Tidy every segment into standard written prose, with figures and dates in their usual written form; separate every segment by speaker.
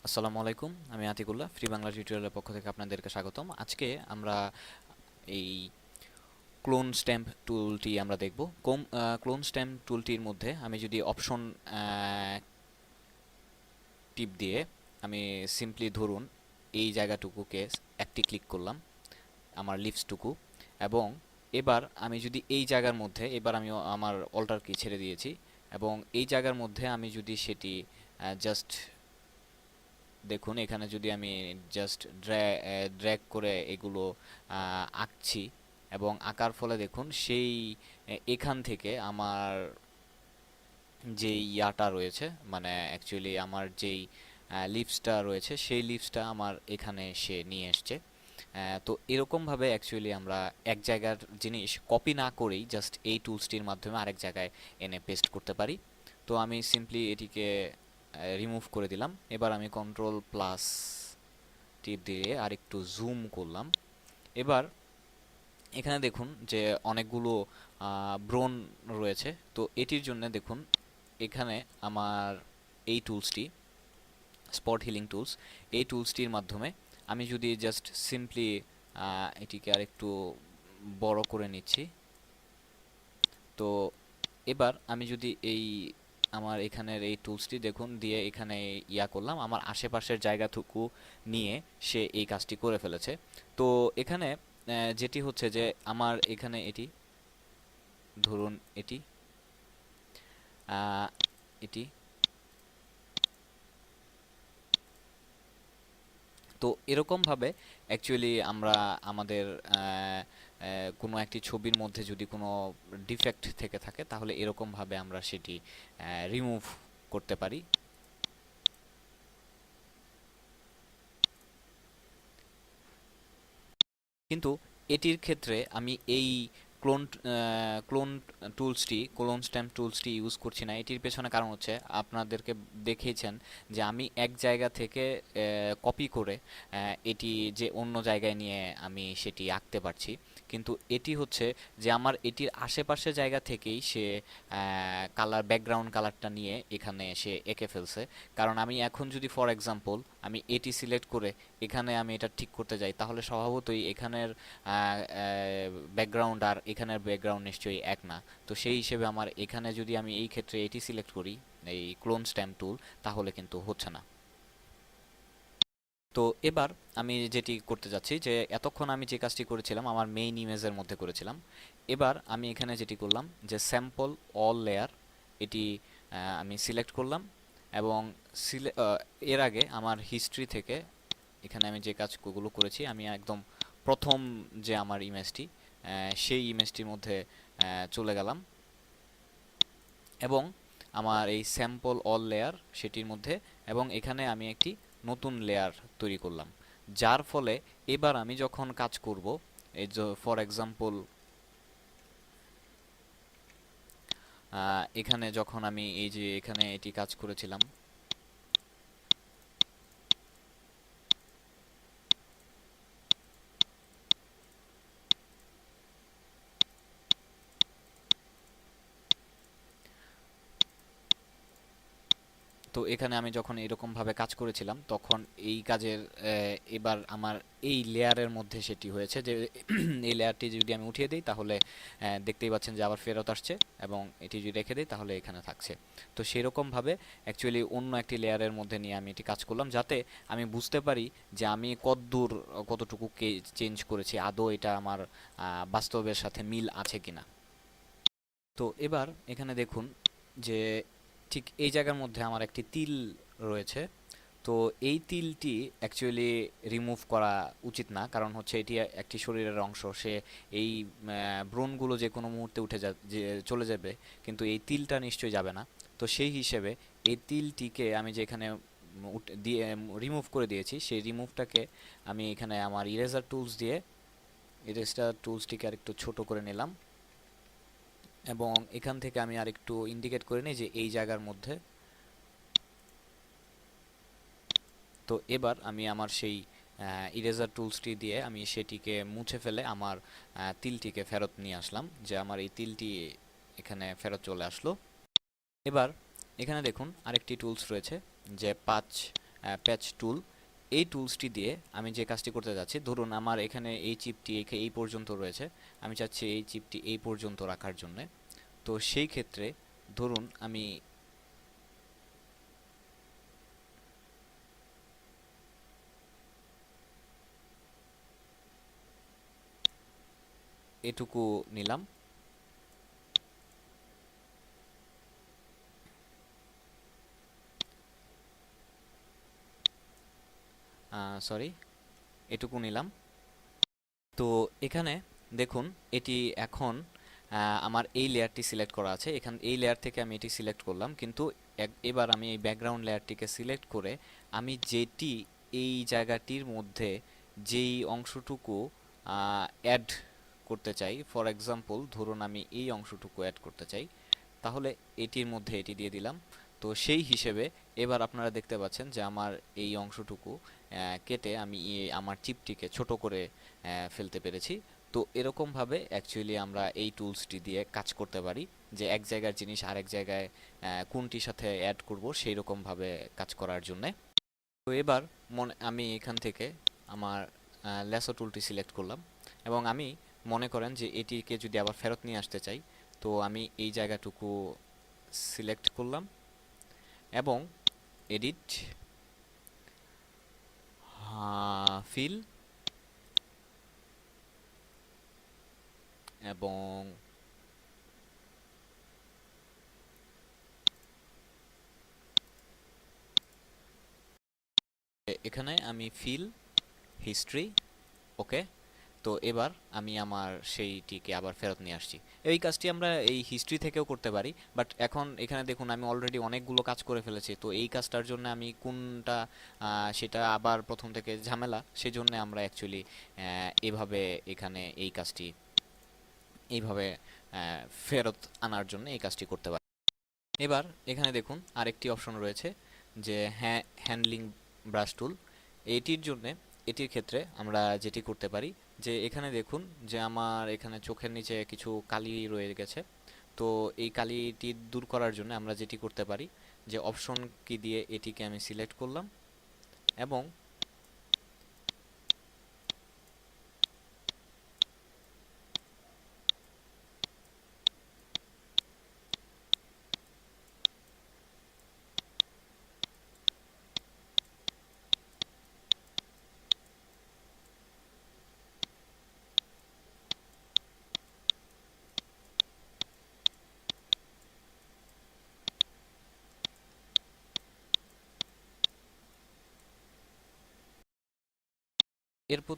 Speaker 1: আসসালামু আলাইকুম, আমি আতিকুল্লাহ। ফ্রি বাংলা টিউটোরিয়ালের পক্ষ থেকে আপনাদেরকে স্বাগতম। আজকে আমরা এই ক্লোন স্ট্যাম্প টুলটি আমরা দেখব। ক্লোন স্ট্যাম্প টুলটির মধ্যে আমি যদি অপশন টিপ দিয়ে আমি সিম্পলি ধরুন এই জায়গাটুকুকে একটি ক্লিক করলাম, আমার লিপসটুকু, এবং এবার আমি যদি এই জায়গার মধ্যে, এবার আমি আমার অল্টার কি ছেড়ে দিয়েছি, এবং এই জায়গার মধ্যে আমি যদি সেটি জাস্ট দেখুন, এখানে যদি আমি জাস্ট ড্র্যাগ করে এগুলো আঁকছি, এবং আঁকার ফলে দেখুন সেই এখান থেকে আমার যে ইয়াটা রয়েছে, মানে অ্যাকচুয়ালি আমার যেই লিভসটা রয়েছে সেই লিভসটা আমার এখানে সে নিয়ে এসছে। তো এরকমভাবে অ্যাকচুয়ালি আমরা এক জায়গার জিনিস কপি না করেই জাস্ট এই টুলসটির মাধ্যমে আরেক জায়গায় এনে পেস্ট করতে পারি। তো আমি সিম্পলি এটিকে রিমুভ করে দিলাম। এবার আমি কন্ট্রোল প্লাস টিপ দিয়ে আর একটু জুম করলাম। এবার এখানে দেখুন যে অনেকগুলো ব্রোন রয়েছে। তো এটির জন্য দেখুন এখানে আমার এই টুলসটি, স্পট হিলিং টুলস, এই টুলসটির মাধ্যমে আমি যদি জাস্ট সিম্পলি এটিকে আর একটু বড় করে নিচ্ছি। তো এবার আমি যদি এই আমার এখানের এই টুলসটি দেখুন দিয়ে এখানে ইয়া করলাম, আমার আশেপাশের জায়গাটুকু নিয়ে সে এই কাজটি করে ফেলেছে। তো এখানে যেটি হচ্ছে যে আমার এখানে এটি ধরুন এটি আহ, এটি তো এরকমভাবে অ্যাকচুয়ালি আমরা আমাদের কোনো একটি ছবির মধ্যে যদি কোনো ডিফেক্ট থেকে থাকে তাহলে এরকমভাবে আমরা সেটি রিমুভ করতে পারি। কিন্তু এটির ক্ষেত্রে আমি এই ক্লোন ক্লোন ক্লোন স্ট্যাম্প টুলসটি ইউজ করছি না। এটির পেছনে কারণ হচ্ছে আপনাদেরকে দেখেইছেন যে আমি এক জায়গা থেকে কপি করে এটি যে অন্য জায়গায় নিয়ে আমি সেটি আঁকতে পারছি। কিন্তু এটি হচ্ছে যে আমার এটির আশেপাশে জায়গা থেকেই সে ব্যাকগ্রাউন্ড কালারটা নিয়ে এখানে সে এঁকে ফেলছে। কারণ আমি এখন যদি ফর এক্সাম্পল আমি এটি সিলেক্ট করে এখানে আমি এটা ঠিক করতে যাই তাহলে স্বভাবতই এখানের ব্যাকগ্রাউন্ড আর এখানের ব্যাকগ্রাউন্ড নিশ্চয়ই এক না। তো সেই হিসেবে আমার এখানে যদি আমি এই ক্ষেত্রে এটি সিলেক্ট করি, এই ক্লোন স্ট্যাম্প টুল, তাহলে কিন্তু হচ্ছে না। তো এবার আমি যেটি করতে যাচ্ছি যে এতক্ষণ আমি যে কাজটি করেছিলাম আমার মেইন ইমেজের মধ্যে করেছিলাম। এবার আমি এখানে যেটি করলাম যে স্যাম্পল অল লেয়ার, এটি আমি সিলেক্ট করলাম, এবং এর আগে আমার হিস্ট্রি থেকে এখানে আমি যে কাজগুলো করেছি আমি একদম প্রথম যে আমার ইমেজটি সেই ইমেজটির মধ্যে চলে গেলাম, এবং আমার এই স্যাম্পল অল লেয়ার সেটির মধ্যে, এবং এখানে আমি একটি নতুন লেয়ার তৈরি করলাম, যার ফলে এবার আমি যখন কাজ করব, এই যে ফর এক্সাম্পল এখানে যখন আমি এই যে এখানে এটি কাজ করেছিলাম, তো এখানে আমি যখন এরকমভাবে কাজ করেছিলাম তখন এই কাজের এবার আমার এই লেয়ারের মধ্যে সেটি হয়েছে যে এই লেয়ারটি যদি আমি উঠিয়ে দিই তাহলে দেখতেই পাচ্ছেন যে আবার ফেরত আসছে, এবং এটি যদি রেখে দিই তাহলে এখানে থাকছে। তো সেরকমভাবে অ্যাকচুয়ালি অন্য একটি লেয়ারের মধ্যে নিয়ে আমি এটি কাজ করলাম যাতে আমি বুঝতে পারি যে আমি কতটুকু চেঞ্জ করেছি, আদৌ এটা আমার বাস্তবের সাথে মিল আছে কিনা। তো এবার এখানে দেখুন যে ঠিক এই জায়গার মধ্যে আমার একটি তিল রয়েছে। তো এই তিলটি অ্যাকচুয়ালি রিমুভ করা উচিত না, কারণ হচ্ছে এটি একটি শরীরের অংশ, সে এই ব্রণগুলো যে কোনো মুহূর্তে যে চলে যাবে, কিন্তু এই তিলটা নিশ্চয়ই যাবে না। তো সেই হিসেবে এই তিলটিকে আমি যেখানে দিয়ে রিমুভ করে দিয়েছি সেই রিমুভটাকে আমি এখানে আমার ইরেজার টুলসটিকে আরেকটু ছোট করে নিলাম, এবং এখান থেকে আমি আরেকটু ইন্ডিকেট করে নিই যে এই জায়গার মধ্যে। তো এবার আমি আমার সেই ইরেজার টুলসটি দিয়ে আমি সেটিকে মুছে ফেলে আমার তিলটিকে ফেরত নিয়ে আসলাম, যে আমার এই তিলটি এখানে ফেরত চলে আসলো। এবার এখানে দেখুন আরেকটি টুলস রয়েছে যে প্যাচ টুল। এই টুলসটি দিয়ে আমি যে কাজটি করতে যাচ্ছি, ধরুন আমার এখানে এই চিপটি এই পর্যন্ত রয়েছে, আমি চাচ্ছি এই চিপটি এই পর্যন্ত রাখার জন্যে। তো সেই ক্ষেত্রে ধরুন আমি এটুকু নিলাম, সরি, এটুকু নিলাম। তো এখানে দেখুন এটি এখন আমার এই লেয়ারটি সিলেক্ট করা আছে, এই লেয়ার থেকে আমি এটি সিলেক্ট করলাম, কিন্তু এবার আমি এই ব্যাকগ্রাউন্ড লেয়ারটিকে সিলেক্ট করে আমি যেটি এই জায়গাটির মধ্যে যেই অংশটুকু অ্যাড করতে চাই, ফর এক্সাম্পল ধরুন আমি এই অংশটুকু অ্যাড করতে চাই, তাহলে এটির মধ্যে এটি দিয়ে দিলাম। তো সেই হিসেবে এবার আপনারা দেখতে পাচ্ছেন যে আমার এই অংশটুকু কেটে আমি আমার চিপটিকে ছোট করে ফেলতে পেরেছি। তো এরকমভাবে অ্যাকচুয়ালি আমরা এই টুলসটি দিয়ে কাজ করতে পারি, যে এক জায়গার জিনিস আরেক জায়গায় কোনটির সাথে অ্যাড করব সেই রকমভাবে কাজ করার জন্যে। তো এবার আমি এখান থেকে আমার ল্যাসো টুলটি সিলেক্ট করলাম, এবং আমি মনে করেন যে এটিকে যদি আবার ফেরত নিয়ে আসতে চাই, তো আমি এই জায়গাটুকু সিলেক্ট করলাম এবং এডিট, ফিল, এবং এখানে আমি ফিল হিস্ট্রি, ওকে। তো এবার আমি আমার সেইটিকে আবার ফেরত নিয়ে আসছি। এই কাজটি আমরা এই হিস্ট্রি থেকেও করতে পারি, বাট এখন এখানে দেখুন আমি অলরেডি অনেকগুলো কাজ করে ফেলেছি, তো এই কাজটার জন্য আমি কোনটা সেটা আবার প্রথম থেকে ঝামেলা, সেজন্য আমরা অ্যাকচুয়ালি এভাবে এখানে এই কাজটি এইভাবে ফেরত আনার জন্য এই কাজটি করতে পারি। এবার এখানে দেখুন আরেকটি অপশন রয়েছে, যে হ্যান্ডলিং ব্রাশ টুল। এটির জন্যে এটির ক্ষেত্রে আমরা যেটি করতে পারি, যে এখানে দেখুন যে আমার এখানে চোখের নিচে কিছু কালি রয়ে গেছে। তো এই কালিটি দূর করার জন্য আমরা যেটি করতে পারি, যে অপশন কি দিয়ে এটিকে আমি সিলেক্ট করলাম এবং এরপর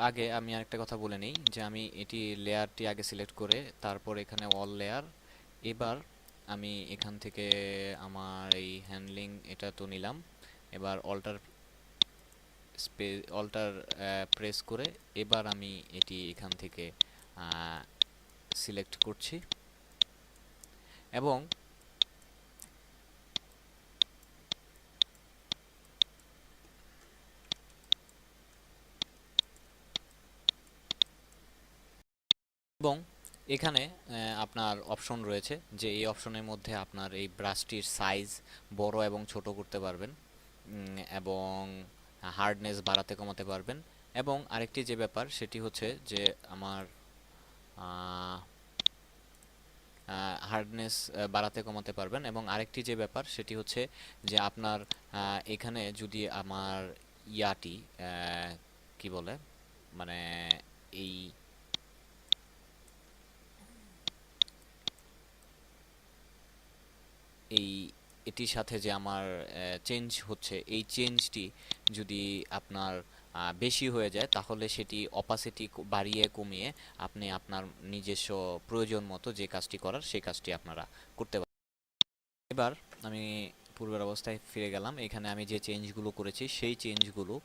Speaker 1: আগে আমি আরেকটা কথা বলে নিই, যে আমি এটি লেয়ারটি আগে সিলেক্ট করে তারপর এখানে অল লেয়ার, এবার আমি এখান থেকে আমার এই হ্যান্ডলিং এটা তো নিলাম, এবার অল্টার প্রেস করে এবার আমি এটি এখান থেকে সিলেক্ট করছি এবং এবং এখানে আপনার অপশন রয়েছে, যে এই অপশনের মধ্যে আপনার এই ব্রাশটির সাইজ বড় এবং ছোট করতে পারবেন, এবং হার্ডনেস বাড়াতে কমাতে পারবেন। এবং আরেকটি যে ব্যাপার সেটি হচ্ছে যে আমার হার্ডনেস বাড়াতে কমাতে পারবেন, এবং আরেকটি যে ব্যাপার সেটি হচ্ছে যে আপনার এখানে যদি আমার ইয়াটি কি বলে, মানে এই এই এটির সাথে যে আমার চেঞ্জ হচ্ছে, এই চেঞ্জটি যদি আপনার বেশি হয়ে যায়, তাহলে সেটি অপাসিটি বাড়িয়ে কমিয়ে আপনি আপনার নিজস্ব প্রয়োজন মতো যে কাজটি করার সেই কাজটি আপনারা করতে পারেন। এবার আমি পূর্বের অবস্থায় ফিরে গেলাম, এখানে আমি যে চেঞ্জগুলো করেছি সেই চেঞ্জগুলো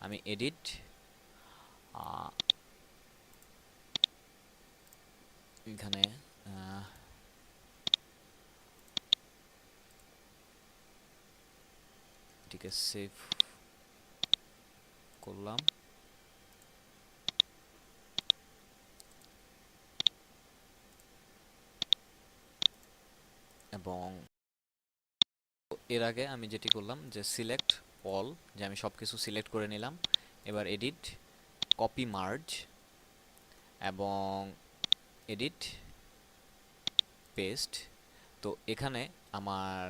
Speaker 1: আমি এডিট, এখানে এটিকে সেভ করলাম এবং এর আগে আমি যেটি করলাম যে সিলেক্ট অল, যে আমি সব কিছু সিলেক্ট করে নিলাম। এবার এডিট, কপি মার্জ এবং এডিট পেস্ট। তো এখানে আমার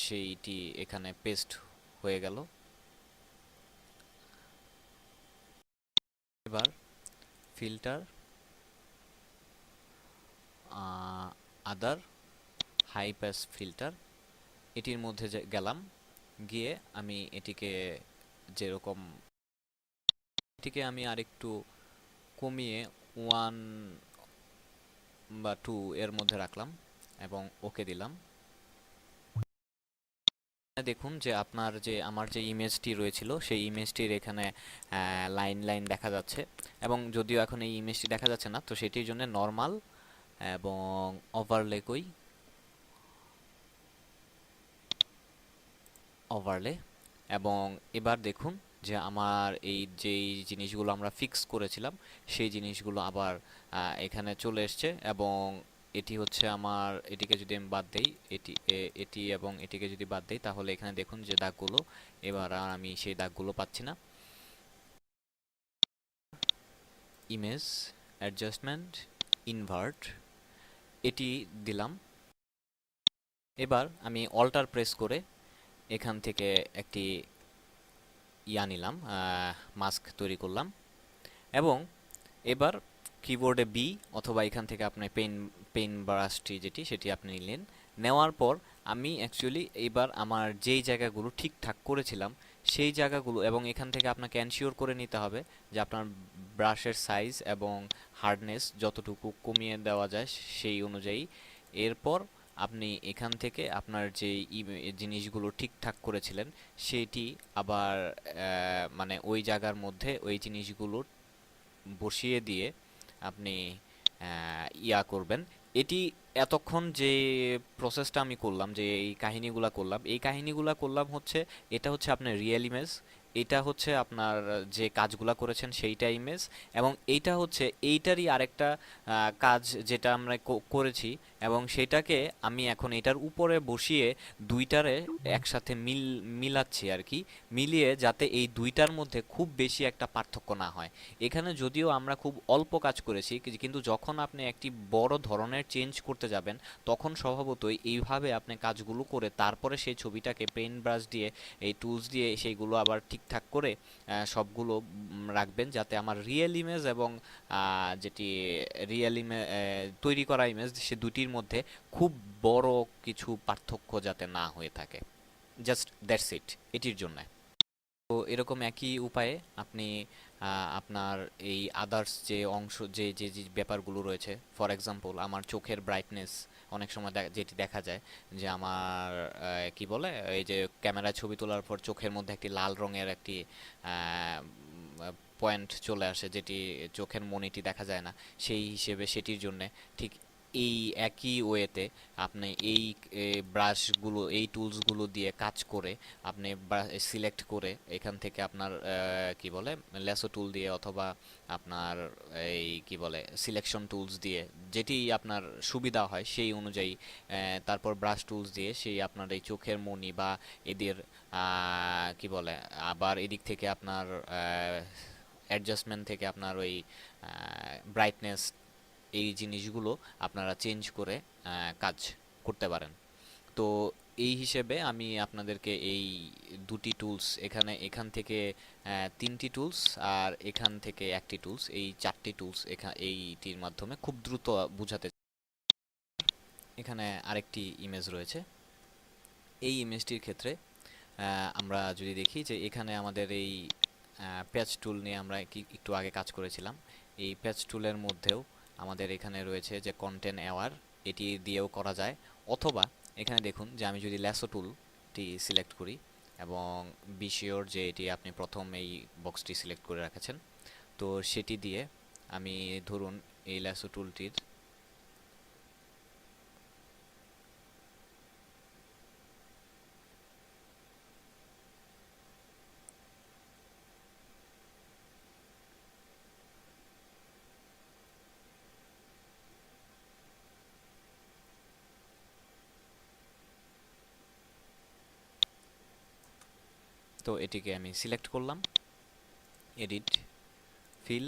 Speaker 1: সেইটি এখানে পেস্ট হয়ে গেল। এবার ফিল্টার, আদার, হাই পাস ফিল্টার, এটির মধ্যে গেলাম, গিয়ে আমি এটিকে যেরকম, এটিকে আমি আরেকটু কমিয়ে 1 বা 2 এর মধ্যে রাখলাম এবং ওকে দিলাম। দেখুন যে আপনার যে আমার যে ইমেজটি রয়েছিল সেই ইমেজটির এখানে লাইন লাইন দেখা যাচ্ছে, এবং যদিও এখন এই ইমেজটি দেখা যাচ্ছে না, তো সেটির জন্য নর্মাল এবং ওভারলে কই, ওভারলে। এবং এবার দেখুন যে আমার এই যেই জিনিসগুলো আমরা ফিক্স করেছিলাম সেই জিনিসগুলো আবার এখানে চলে এসছে। এবং এটি হচ্ছে আমার, এটিকে যদি আমি বাদ দেই, এটি এবং এটিকে যদি বাদ দেই, তাহলে এখানে দেখুন যে দাগগুলো, এবার আর আমি সেই দাগগুলো পাচ্ছি না। ইমেজ অ্যাডজাস্টমেন্ট, ইনভার্ট, এটি দিলাম। এবার আমি অল্টার প্রেস করে এখান থেকে একটি নিলাম, মাস্ক তৈরি করলাম। এবং এবার কিবোর্ডে বি অথবা এখান থেকে আপনি পেন ব্রাশটি যেটি সেটি আপনি নিলেন। নেওয়ার পর আমি অ্যাকচুয়ালি এবার আমার যেই জায়গাগুলো ঠিকঠাক করেছিলাম সেই জায়গাগুলো, এবং এখান থেকে আপনাকে এনশিওর করে নিতে হবে যে আপনার ব্রাশের সাইজ এবং হার্ডনেস যতটুকু কমিয়ে দেওয়া যায় সেই অনুযায়ী। এরপর আপনি এখান থেকে আপনার যে জিনিসগুলো ঠিকঠাক করেছিলেন সেটি আবার মানে ওই জায়গার মধ্যে ওই জিনিসগুলো বসিয়ে দিয়ে আপনি করবেন। এটি এতক্ষণ যে প্রসেসটা আমি করলাম, যে এই কাহিনীগুলা করলাম হচ্ছে, এটা হচ্ছে আপনার রিয়েল ইমেজ, এটা হচ্ছে আপনার যে কাজগুলা করেছেন সেইটা ইমেজ, এবং এইটা হচ্ছে এইটারই আরেকটা কাজ যেটা আমরা করেছি, এবং সেটাকে আমি এখন এটার উপরে বসিয়ে দুইটারে একসাথে মিলাচ্ছি আর কি, মিলিয়ে যাতে এই দুইটার মধ্যে খুব বেশি একটা পার্থক্য না হয়। এখানে যদিও আমরা খুব অল্প কাজ করেছি, কিন্তু যখন আপনি একটি বড় ধরনের চেঞ্জ করতে যাবেন তখন স্বভাবতই এইভাবে আপনি কাজগুলো করে তারপরে সেই ছবিটাকে পেইন্ট ব্রাশ দিয়ে, এই টুলস দিয়ে সেইগুলো আবার ঠিকঠাক করে সবগুলো রাখবেন, যাতে আমার রিয়েল ইমেজ এবং যেটি রিয়েল ইমেজ তৈরি করা ইমেজ সে দুটির মধ্যে খুব বড় কিছু পার্থক্য যাতে না হয়ে থাকে। জাস্ট দ্যাটস ইট এটির জন্য। তো এরকম একই উপায়ে আপনি আপনার এই আদার্স যে অংশ, যে ব্যাপারগুলো রয়েছে, ফর এক্সাম্পল আমার চোখের ব্রাইটনেস অনেক সময় যেটি দেখা যায় যে আমার কি বলে, এই যে ক্যামেরায় ছবি তোলার পর চোখের মধ্যে একটি লাল রঙের একটি পয়েন্ট চলে আসে, যেটি চোখের মনিটি দেখা যায় না, সেই হিসেবে সেটির জন্যে ঠিক এই একই ওয়েতে আপনি এই ব্রাশগুলো, এই টুলসগুলো দিয়ে কাজ করে আপনি সিলেক্ট করে এখান থেকে আপনার কি বলে ল্যাসো টুল দিয়ে অথবা আপনার এই কি বলে সিলেকশন টুলস দিয়ে, যেটি আপনার সুবিধা হয় সেই অনুযায়ী, তারপর ব্রাশ টুলস দিয়ে সেই আপনার এই চোখের মনি বা এদের কি বলে, আবার এদিক থেকে আপনার অ্যাডজাস্টমেন্ট থেকে আপনার ওই ব্রাইটনেস, এই জিনিসগুলো আপনারা চেঞ্জ করে কাজ করতে পারেন। তো এই হিসেবে আমি আপনাদেরকে এই দুটি টুলস, এখান থেকে তিনটি টুলস আর এখান থেকে একটি টুলস, এই চারটি টুলস এইটির মাধ্যমে খুব দ্রুত বুঝাতে। এখানে আরেকটি ইমেজ রয়েছে। এই ইমেজটির ক্ষেত্রে আমরা যদি দেখি যে এখানে আমাদের এই প্যাচ টুল নিয়ে আমরা একটু আগে কাজ করেছিলাম, এই প্যাচ টুলের মধ্যেও আমাদের এখানে রয়েছে যে কন্টেন্ট অ্যাওয়ার, এটি দিয়েও করা যায়। অথবা এখানে দেখুন যে আমি যদি ল্যাসো টুলটি সিলেক্ট করি এবং বি শিওর যে এটি আপনি প্রথম এই বক্সটি সিলেক্ট করে রেখেছেন, তো সেটি দিয়ে আমি ধরুন এই ল্যাসো টুলটির তো এটিকে আমি সিলেক্ট করলাম, এডিট, ফিল,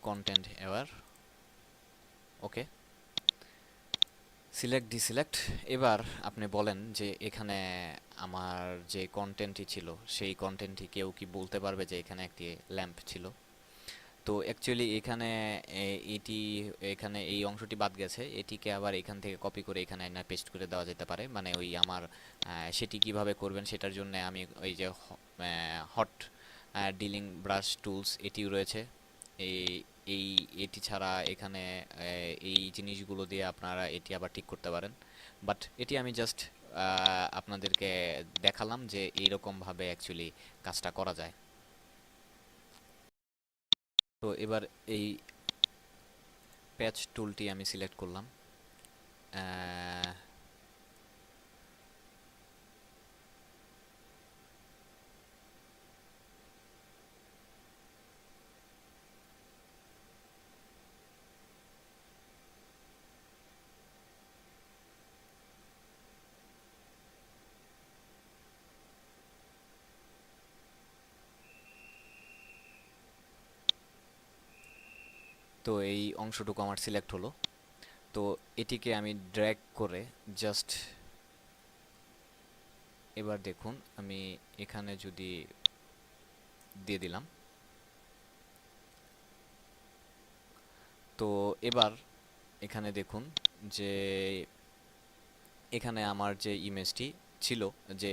Speaker 1: কন্টেন্ট এওয়ার, ওকে, সিলেক্ট ডিসিলেক্ট। এবার আপনি বলেন যে এখানে আমার যে কন্টেন্টটি ছিল সেই কন্টেন্টটি কেউ কি বলতে পারবে যে এখানে একটি ল্যাম্প ছিল? তো অ্যাকচুয়ালি এখানে এটি এখানে এই অংশটি বাদ গেছে, এটিকে আবার এখান থেকে কপি করে এখানে না পেস্ট করে দেওয়া যেতে পারে, মানে ওই আমার সেটি কিভাবে করবেন সেটার জন্য আমি ওই যে হট ডিলিং ব্রাশ টুলস এটিও রয়েছে। এই এই এটি ছাড়া এখানে এই জিনিসগুলো দিয়ে আপনারা এটি আবার ঠিক করতে পারেন, বাট এটি আমি জাস্ট আপনাদেরকে দেখালাম যে এইরকমভাবে অ্যাকচুয়ালি কাজটা করা যায়। তো এবার এই প্যাচ টুলটি আমি সিলেক্ট করলাম, আহ, তো এই অংশটুকু আমার সিলেক্ট হলো। তো এটিকে আমি ড্র্যাগ করে জাস্ট, এবার দেখুন আমি এখানে যদি দিয়ে দিলাম, তো এবার এখানে দেখুন যে এখানে আমার যে ইমেজটি ছিল, যে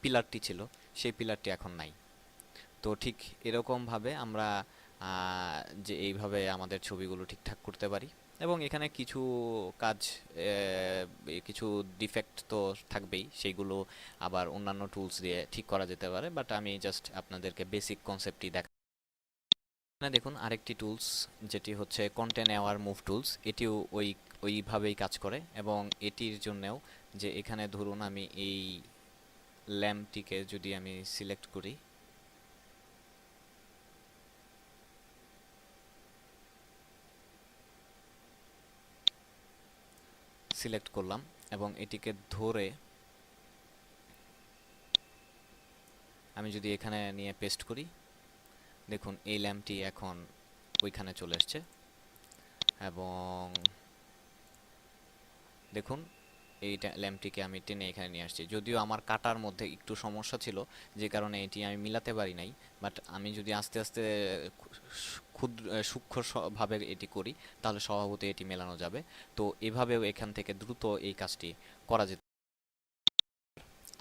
Speaker 1: পিলারটি ছিল, সেই পিলারটি এখন নাই। তো ঠিক এরকমভাবে আমরা যে এইভাবে আমাদের ছবিগুলো ঠিকঠাক করতে পারি। এবং এখানে কিছু কাজ, কিছু ডিফেক্ট তো থাকবেই, সেইগুলো আবার অন্যান্য টুলস দিয়ে ঠিক করা যেতে পারে, বাট আমি জাস্ট আপনাদেরকে বেসিক কনসেপ্টই দেখা। এখানে দেখুন আরেকটি টুলস যেটি হচ্ছে কন্টেন্ট অ্যাওয়ার মুভ টুলস, এটিও ওইভাবেই কাজ করে। এবং এটির জন্যেও যে এখানে ধরুন আমি এই ল্যাম্পটিকে যদি আমি সিলেক্ট করি, সিলেক্ট করলাম এবং এটিকে ধরে আমি যদি এখানে নিয়ে পেস্ট করি, দেখুন এই ল্যাম্পটি এখন ওইখানে চলে এসছে। এবং দেখুন এই ল্যাম্পটিকে আমি টেনে এখানে নিয়ে আসছি, যদিও আমার কাটার মধ্যে একটু সমস্যা ছিল যে কারণে এটি আমি মিলাতে পারি নাই, বাট আমি যদি আস্তে আস্তে ক্ষুদ্র সূক্ষ্মভাবে এটি করি তাহলে স্বভাবতই এটি মেলানো যাবে। তো এভাবেও এখান থেকে দ্রুত এই কাজটি করা যেত।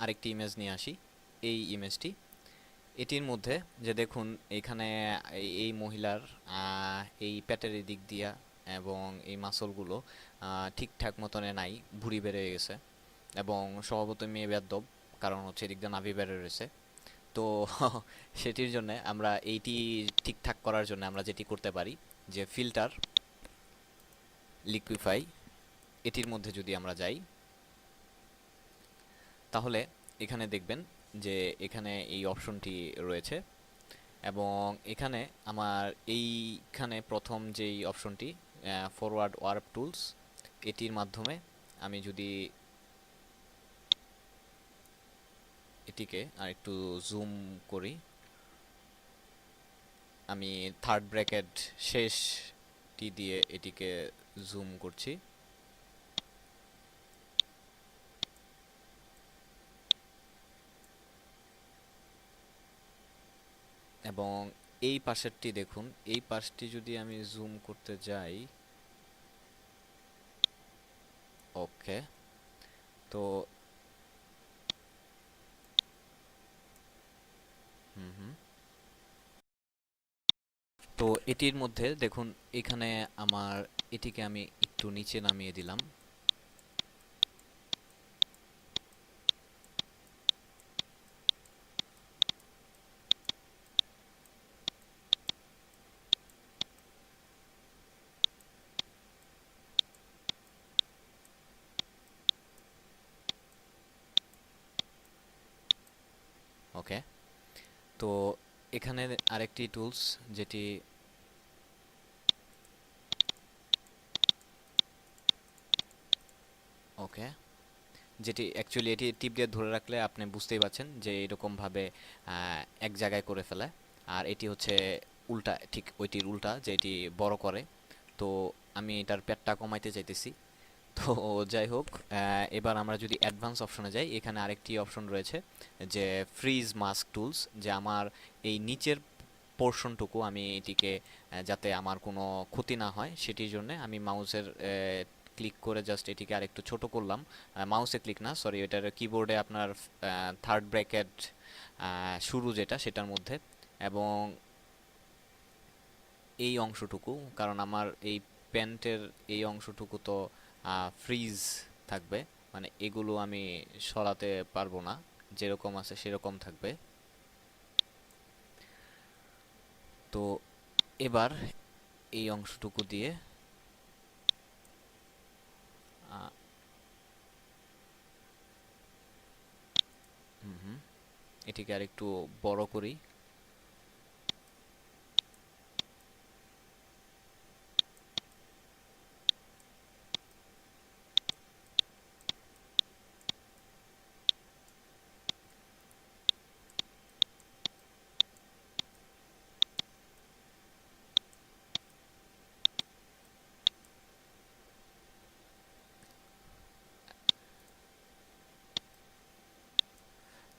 Speaker 1: আরেকটি ইমেজ নিয়ে আসি, এই ইমেজটি, এটির মধ্যে যে দেখুন এখানে এই মহিলার এই পেটের দিক দিয়া এবং এই মাসলগুলো ঠিকঠাক মতনে নাই, ভুঁড়ি বেড়ে গেছে এবং স্বভাবতই মেয়ে বেয়াদ্দব, কারণ হচ্ছে এদিক দিয়ে নাভি বেড়ে রয়েছে। তো সেটির জন্য আমরা এইটি ঠিকঠাক করার জন্য আমরা যেটি করতে পারি যে ফিল্টার, লিকুইফাই, এটির মধ্যে যদি আমরা যাই তাহলে এখানে দেখবেন যে এখানে এই অপশনটি রয়েছে। এবং এখানে আমার এইখানে প্রথম যেই অপশনটি ফরওয়ার্ড ওয়ার্প টুলস, এটির মাধ্যমে আমি যদি এটিকে আর একটু জুম করি, আমি থার্ড ব্র্যাকেট শেষটি দিয়ে এটিকে জুম করছি। এবং এই পাশেরটি দেখুন, এই পাশটি যদি আমি জুম করতে যাই, ওকে, তো হুম হুম, তো এটির মধ্যে দেখুন এখানে আমার এটিকে আমি একটু নিচে নামিয়ে দিলাম। ওকে, তো এখানে আরেকটি টুলস যেটি, ওকে, যেটি অ্যাকচুয়ালি এটি টিপ দিয়ে ধরে রাখলে আপনি বুঝতেই পারছেন যে এরকমভাবে এক জায়গায় করে ফেলে। আর এটি হচ্ছে উল্টা, ঠিক ওইটির উল্টা, যেটি বড় করে। তো আমি এটার পেটটা কমাইতে চাইতেছি। তো যাই হোক, এবার আমরা যদি অ্যাডভান্স অপশনে যাই, এখানে আরেকটি অপশন রয়েছে যে ফ্রিজ মাস্ক টুলস, যে আমার এই নিচের পোর্শনটুকু আমি এটিকে যাতে আমার কোনো ক্ষতি না হয় সেটির জন্য আমি মাউসের ক্লিক করে জাস্ট এটিকে আরেকটু ছোট করলাম। মাউসে ক্লিক না, সরি, এটার কিবোর্ডে আপনার থার্ড ব্র্যাকেট শুরু যেটা সেটার মধ্যে, এবং এই অংশটুকু, কারণ আমার এই প্যান্টের এই অংশটুকু তো ফ্রিজ থাকবে, মানে এগুলো আমি সরাতে পারবো না, যেরকম আছে সেরকম থাকবে। তো এবার এই অংশটুকু দিয়ে আহ, হুম হুম, এটিকে আর একটু বড় করি।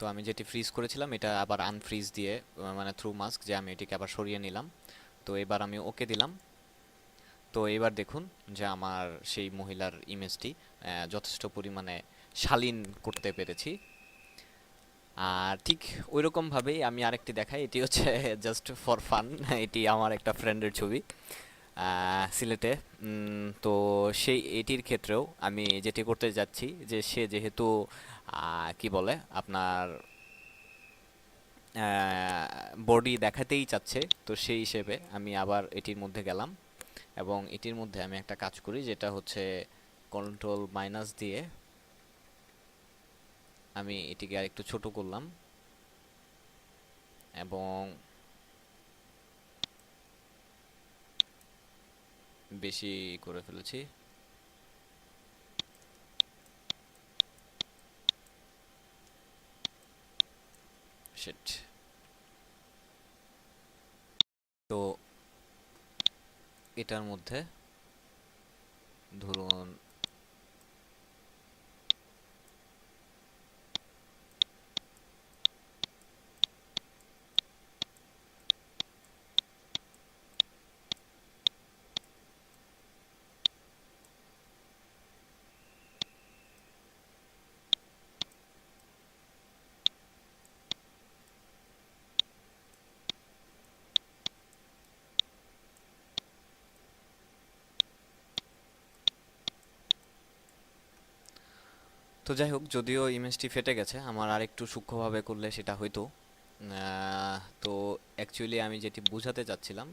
Speaker 1: তো আমি যেটি ফ্রিজ করেছিলাম এটা আবার আনফ্রিজ দিয়ে, মানে থ্রু মাস্ক, যে আমি এটিকে আবার সরিয়ে নিলাম। তো এবার আমি ওকে দিলাম। তো এবার দেখুন যে আমার সেই মহিলার ইমেজটি যথেষ্ট পরিমাণে শালীন করতে পেরেছি। আর ঠিক ওইরকম ভাবেই আমি আরেকটি দেখাই, এটি হচ্ছে জাস্ট ফর ফান। এটি আমার একটা ফ্রেন্ডের ছবি সিলেটে। তো সেই এটির ক্ষেত্রেও আমি যেটি করতে যাচ্ছি, যে সে যেহেতু কি বলে আপনার বডি দেখাতেই চাচ্ছে, তো সেই হিসেবে আমি আবার এটির মধ্যে গেলাম, এবং এটির মধ্যে আমি একটা কাজ করি, যেটা হচ্ছে কন্ট্রোল মাইনাস দিয়ে আমি এটিকে আর একটু ছোট করলাম, এবং বেশি করে ফেলেছি। শিট। তো এটার মধ্যে ধরুন তো যাই হোক, যদিও ইমেজটি ফেটে গেছে, আমার আরেকটু সূক্ষ্মভাবে করলে সেটা হয়তো। তো অ্যাকচুয়ালি আমি যেটি বোঝাতে চাচ্ছিলাম,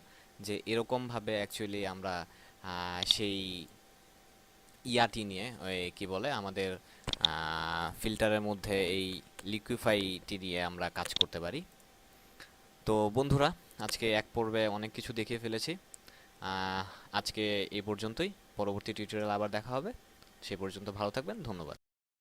Speaker 1: যে এরকমভাবে অ্যাকচুয়ালি আমরা সেই ইয়াটি নিয়ে, ওই কি বলে আমাদের ফিল্টারের মধ্যে এই লিকুইফাইটি নিয়ে আমরা কাজ করতে পারি। তো বন্ধুরা, আজকে এক পর্বে অনেক কিছু দেখিয়ে ফেলেছি। আহ, আজকে এই পর্যন্তই। পরবর্তী টিউটোরিয়াল আবার দেখা হবে। সে পর্যন্ত ভালো থাকবেন, ধন্যবাদ।